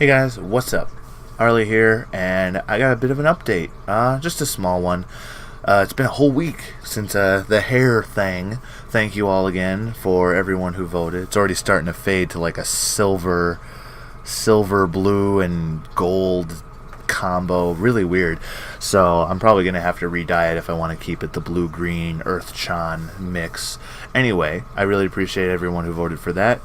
Hey guys, what's up? Harley here, and I got a bit of an update. Just a small one. It's been a whole week since the hair thing. Thank you all again for everyone who voted. It's already starting to fade to like a silver, blue, and gold combo. Really weird. So I'm probably going to have to re-dye it if I want to keep it the blue-green Earth-Chan mix. Anyway, I really appreciate everyone who voted for that.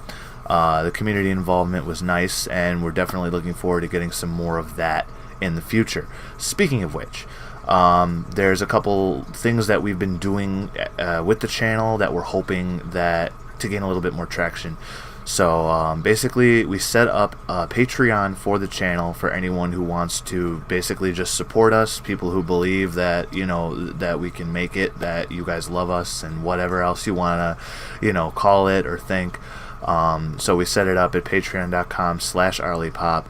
The community involvement was nice, and we're definitely looking forward to getting some more of that in the future. Speaking of which, there's a couple things that we've been doing with the channel that we're hoping that to gain a little bit more traction. So basically, we set up a Patreon for the channel for anyone who wants to basically just support us, people who believe that, you know, that we can make it, that you guys love us, and whatever else you want to, you know, call it or think. So we set it up at patreon.com/arleypop.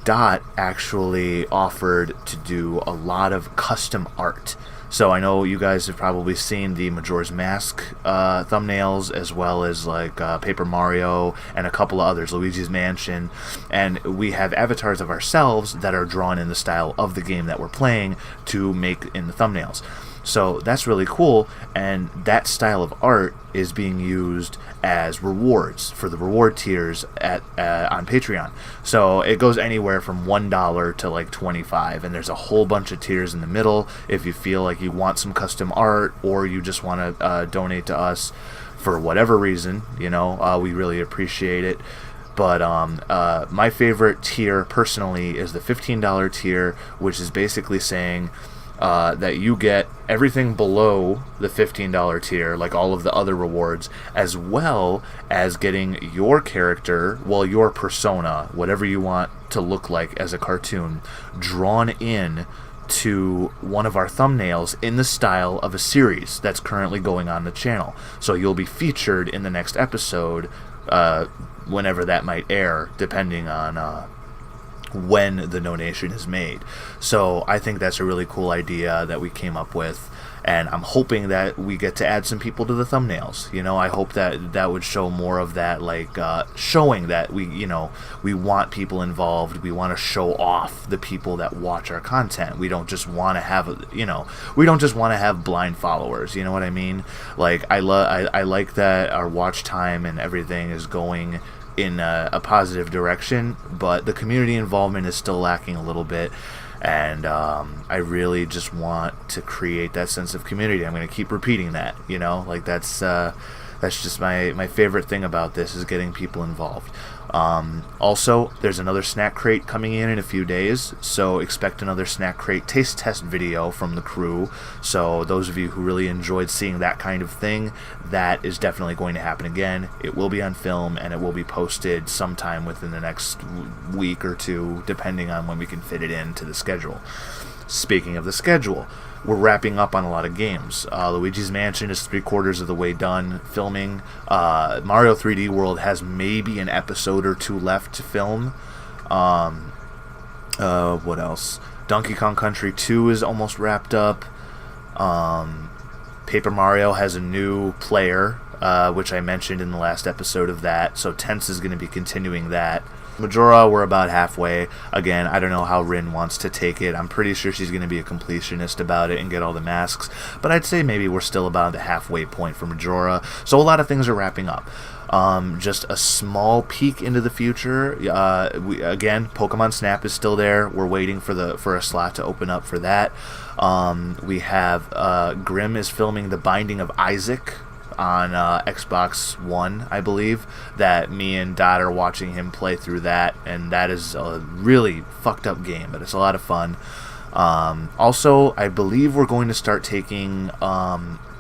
Dot actually offered to do a lot of custom art. So I know you guys have probably seen the Majora's Mask thumbnails, as well as like Paper Mario and a couple of others, Luigi's Mansion, and we have avatars of ourselves that are drawn in the style of the game that we're playing to make in the thumbnails. So that's really cool, and that style of art is being used as rewards for the reward tiers at on Patreon. So it goes anywhere from $1 to like $25, and there's a whole bunch of tiers in the middle. If you feel like you want some custom art, or you just want to donate to us for whatever reason, you know, we really appreciate it. But my favorite tier personally is the $15 tier, which is basically saying that you get everything below the $15 tier, like all of the other rewards, as well as getting your character, well, your persona, whatever you want to look like as a cartoon, drawn in to one of our thumbnails in the style of a series that's currently going on the channel. So you'll be featured in the next episode, whenever that might air, depending on when the donation is made. So I think that's a really cool idea that we came up with, and I'm hoping that we get to add some people to the thumbnails. You know, I hope that that would show more of that, like showing that we, you know, we want people involved. We want to show off the people that watch our content. We don't just want to have, you know, we don't just want to have blind followers. You know what I mean? Like I like that our watch time and everything is going in a positive direction, but the community involvement is still lacking a little bit, and I really just want to create that sense of community. I'm going to keep repeating that, you know, like that's just my favorite thing about this, is getting people involved. Also, there's another Snack Crate coming in a few days, so expect another Snack Crate taste test video from the crew. So those of you who really enjoyed seeing that kind of thing, that is definitely going to happen again. It will be on film, and it will be posted sometime within the next week or two, depending on when we can fit it into the schedule. Speaking of the schedule, we're wrapping up on a lot of games. Luigi's Mansion is 3/4 of the way done filming. Mario 3D World has maybe an episode or two left to film. What else? Donkey Kong Country 2 is almost wrapped up. Paper Mario has a new player, which I mentioned in the last episode of that, so Tense is going to be continuing that. Majora, we're about halfway. Again, I don't know how Rin wants to take it. I'm pretty sure she's going to be a completionist about it and get all the masks, but I'd say maybe we're still about the halfway point for Majora. So a lot of things are wrapping up. Just a small peek into the future. Again, Pokemon Snap is still there. We're waiting for a slot to open up for that. We have Grimm is filming The Binding of Isaac on Xbox One, I believe, that me and Dot are watching him play through that, and that is a really fucked up game, but it's a lot of fun. Also, I believe we're going to start taking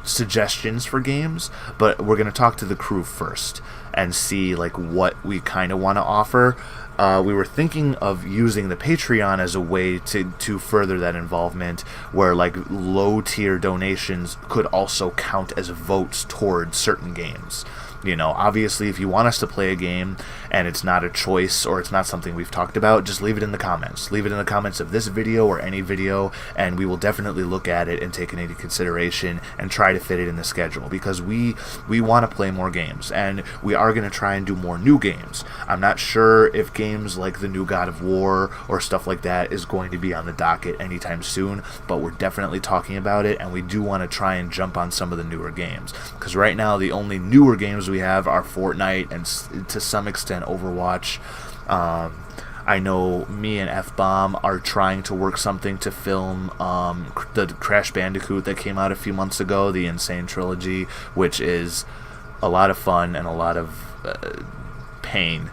suggestions for games, but we're going to talk to the crew first and see like what we kind of want to offer. We were thinking of using the Patreon as a way to further that involvement, where like low tier donations could also count as votes towards certain games. You know, obviously if you want us to play a game and it's not a choice or it's not something we've talked about, just leave it in the comments. Leave it in the comments of this video or any video, and we will definitely look at it and take it into consideration and try to fit it in the schedule, because we want to play more games, and we are going to try and do more new games. I'm not sure if games like the new God of War or stuff like that is going to be on the docket anytime soon, but we're definitely talking about it, and we do want to try and jump on some of the newer games, because right now the only newer games we have are Fortnite and to some extent Overwatch. I know me and F-Bomb are trying to work something to film the Crash Bandicoot that came out a few months ago, the Insane Trilogy, which is a lot of fun and a lot of pain.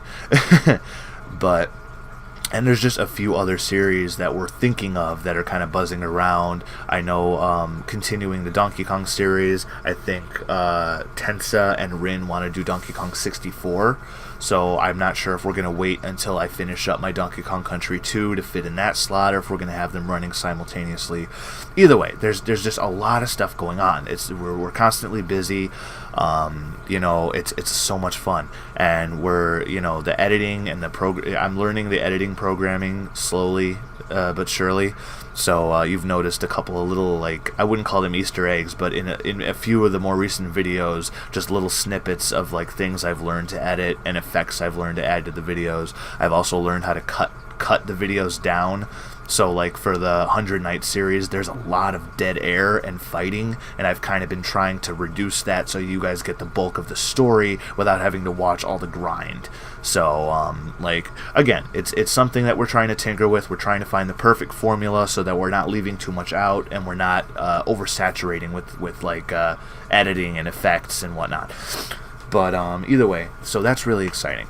And there's just a few other series that we're thinking of that are kind of buzzing around. I know continuing the Donkey Kong series, I think Tensa and Rin want to do Donkey Kong 64. So I'm not sure if we're going to wait until I finish up my Donkey Kong Country 2 to fit in that slot, or if we're going to have them running simultaneously. Either way, there's just a lot of stuff going on. We're constantly busy. It's so much fun, and we're the editing and I'm learning the editing programming slowly but surely. So you've noticed a couple of little, like, I wouldn't call them Easter eggs, but in a few of the more recent videos, just little snippets of like things I've learned to edit and effects I've learned to add to the videos. I've also learned how to cut the videos down. So like for the 100 Nights series, there's a lot of dead air and fighting, and I've kind of been trying to reduce that so you guys get the bulk of the story without having to watch all the grind. So again, it's something that we're trying to tinker with. We're trying to find the perfect formula so that we're not leaving too much out, and we're not oversaturating with like editing and effects and whatnot. But either way, so that's really exciting.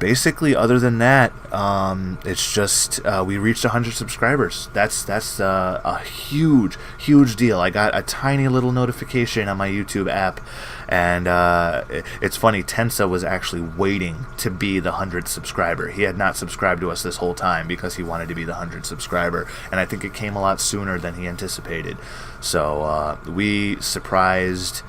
Basically, other than that, it's just we reached 100 subscribers. That's a huge deal. I got a tiny little notification on my YouTube app, and it's funny, Tensa was actually waiting to be the 100th subscriber. He had not subscribed to us this whole time because he wanted to be the 100th subscriber, and I think it came a lot sooner than he anticipated. So we surprised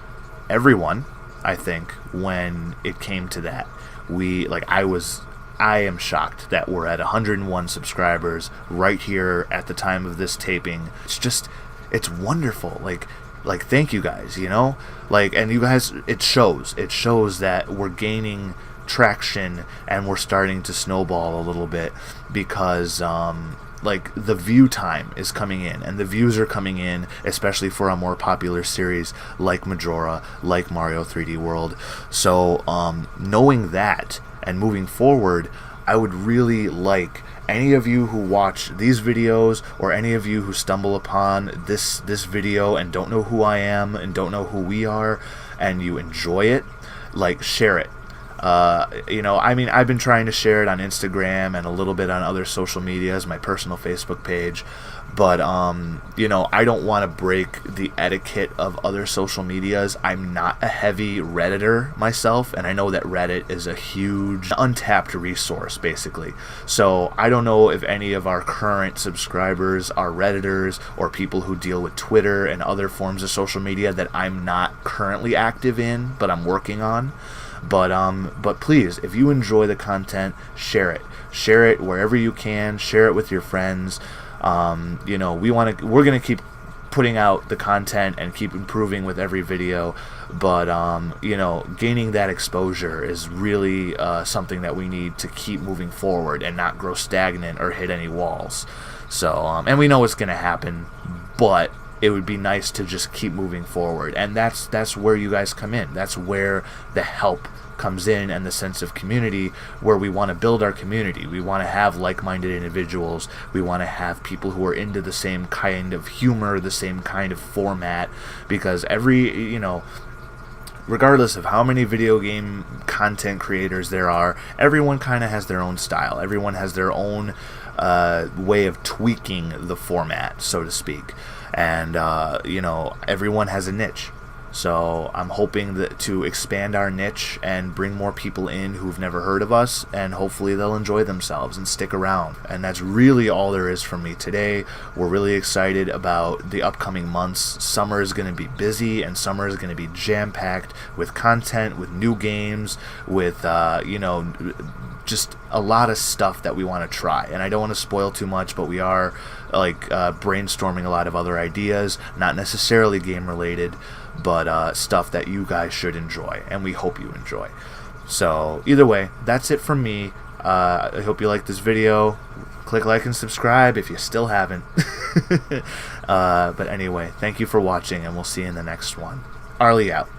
everyone, I think, when it came to that. I am shocked that we're at 101 subscribers right here at the time of this taping. It's wonderful. Like thank you guys, and you guys, it shows that we're gaining traction and we're starting to snowball a little bit, because the view time is coming in, and the views are coming in, especially for a more popular series like Majora, like Mario 3D World. So knowing that and moving forward, I would really like any of you who watch these videos, or any of you who stumble upon this video and don't know who I am and don't know who we are, and you enjoy it, share it. I've been trying to share it on Instagram and a little bit on other social medias, my personal Facebook page, but I don't want to break the etiquette of other social medias. I'm not a heavy Redditor myself, and I know that Reddit is a huge untapped resource, basically. So I don't know if any of our current subscribers are Redditors or people who deal with Twitter and other forms of social media that I'm not currently active in, but I'm working on. But please, if you enjoy the content, share it. Share it wherever you can. Share it with your friends. We're gonna keep putting out the content and keep improving with every video. But gaining that exposure is really something that we need to keep moving forward and not grow stagnant or hit any walls. So and we know it's gonna happen, but it would be nice to just keep moving forward, and that's where you guys come in. That's where the help comes in, and the sense of community, where we want to build our community. We want to have like-minded individuals. We want to have people who are into the same kind of humor, the same kind of format, because regardless of how many video game content creators there are, everyone kind of has their own style. Everyone has their own way of tweaking the format, so to speak. And everyone has a niche. So I'm hoping that to expand our niche and bring more people in who've never heard of us, and hopefully they'll enjoy themselves and stick around. And that's really all there is from me today. We're really excited about the upcoming months. Summer is going to be busy, and summer is going to be jam-packed with content, with new games, with just a lot of stuff that we want to try. And I don't want to spoil too much, but we are brainstorming a lot of other ideas, not necessarily game related, but stuff that you guys should enjoy, and we hope you enjoy. So either way, that's it from me. I hope you like this video. Click like and subscribe if you still haven't. But anyway, thank you for watching, and we'll see you in the next one. Arlie out.